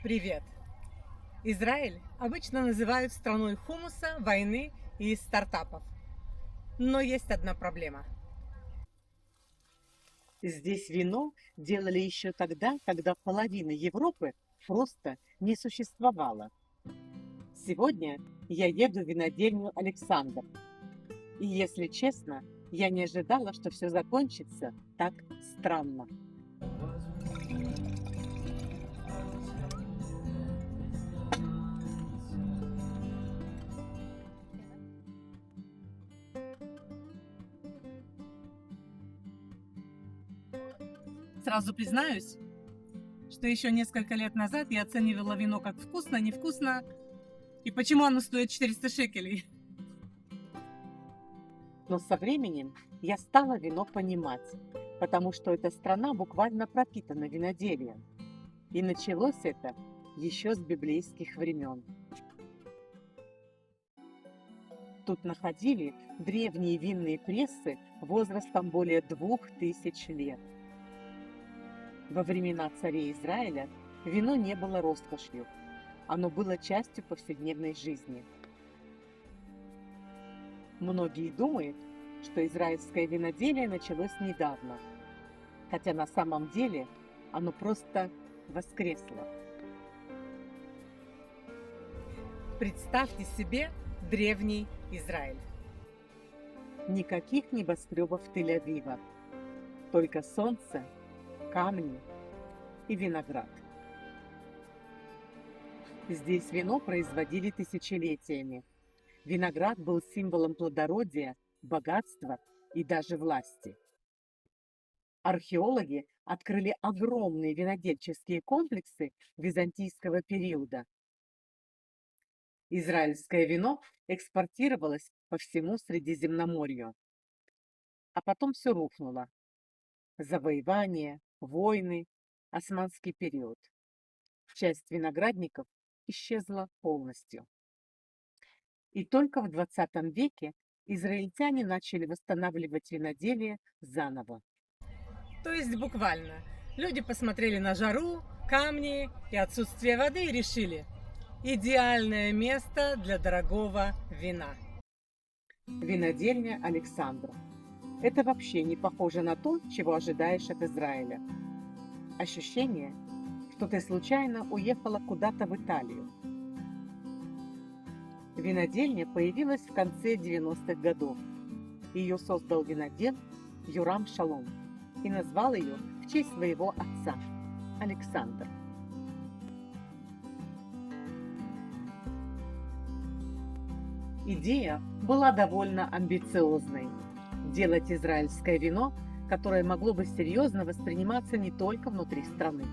Привет! Израиль обычно называют страной хумуса, войны и стартапов. Но есть одна проблема. Здесь вино делали еще тогда, когда половина Европы просто не существовало. Сегодня я еду в винодельню «Александр». И, если честно, я не ожидала, что все закончится так странно. Сразу признаюсь, что еще несколько лет назад я оценивала вино как вкусно, невкусно и почему оно стоит 400 шекелей. Но со временем я стала вино понимать, потому что эта страна буквально пропитана виноделием. И началось это еще с библейских времен. Тут находили древние винные прессы возрастом более 2000 лет. Во времена царей Израиля вино не было роскошью, оно было частью повседневной жизни. Многие думают, что израильское виноделие началось недавно, хотя на самом деле оно просто воскресло. Представьте себе древний Израиль. Никаких небоскребов Тель-Авива, только солнце, камни и виноград. Здесь вино производили тысячелетиями. Виноград был символом плодородия, богатства и даже власти. Археологи открыли огромные винодельческие комплексы византийского периода. Израильское вино экспортировалось по всему Средиземноморью. А потом все рухнуло. Завоевания, войны, османский период. Часть виноградников исчезла полностью. И только в 20 веке израильтяне начали восстанавливать виноделие заново. То есть буквально. Люди посмотрели на жару, камни и отсутствие воды и решили: идеальное место для дорогого вина. Винодельня Александра. Это вообще не похоже на то, чего ожидаешь от Израиля. Ощущение, что ты случайно уехала куда-то в Италию. Винодельня появилась в конце 90-х годов. Ее создал винодел Юрам Шалом и назвал ее в честь своего отца Александр. Идея была довольно амбициозной – делать израильское вино, которое могло бы серьезно восприниматься не только внутри страны.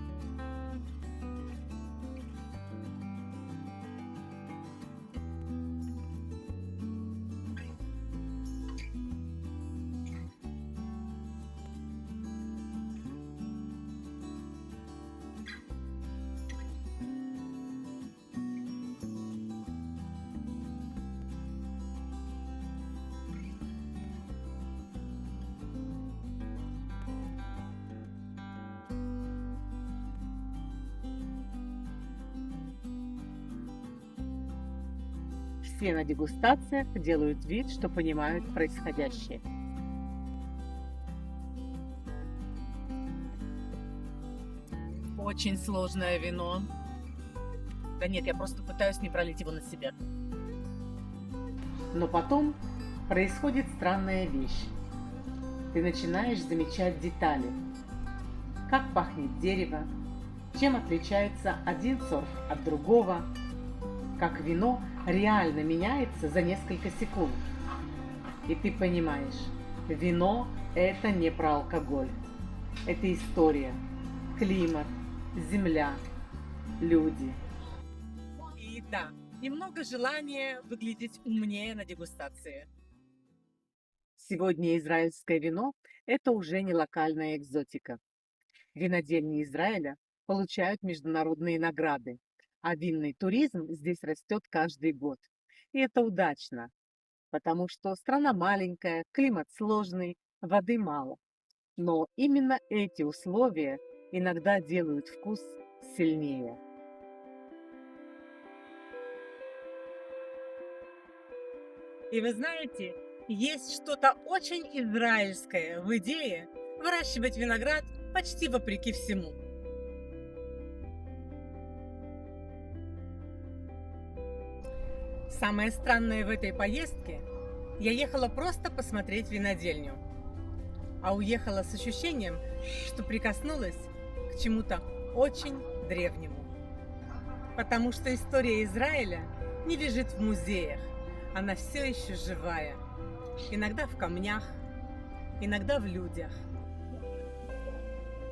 Все на дегустациях делают вид, что понимают происходящее. Очень сложное вино. Да нет, я просто пытаюсь не пролить его на себя. Но потом происходит странная вещь. Ты начинаешь замечать детали. Как пахнет дерево, чем отличается один сорт от другого, как вино реально меняется за несколько секунд. И ты понимаешь, вино – это не про алкоголь. Это история, климат, земля, люди. И да, немного желания выглядеть умнее на дегустации. Сегодня израильское вино – это уже не локальная экзотика. Винодельни Израиля получают международные награды, а винный туризм здесь растет каждый год. И это удачно, потому что страна маленькая, климат сложный, воды мало. Но именно эти условия иногда делают вкус сильнее. И вы знаете, есть что-то очень израильское в идее выращивать виноград почти вопреки всему. Самое странное в этой поездке, я ехала просто посмотреть винодельню, а уехала с ощущением, что прикоснулась к чему-то очень древнему. Потому что история Израиля не лежит в музеях, она все еще живая. Иногда в камнях, иногда в людях,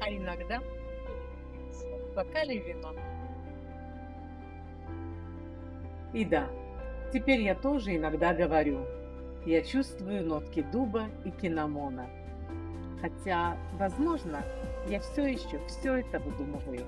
а иногда в бокале вина. И да, теперь я тоже иногда говорю. Я чувствую нотки дуба и кинамона. Хотя, возможно, я все еще все это выдумываю.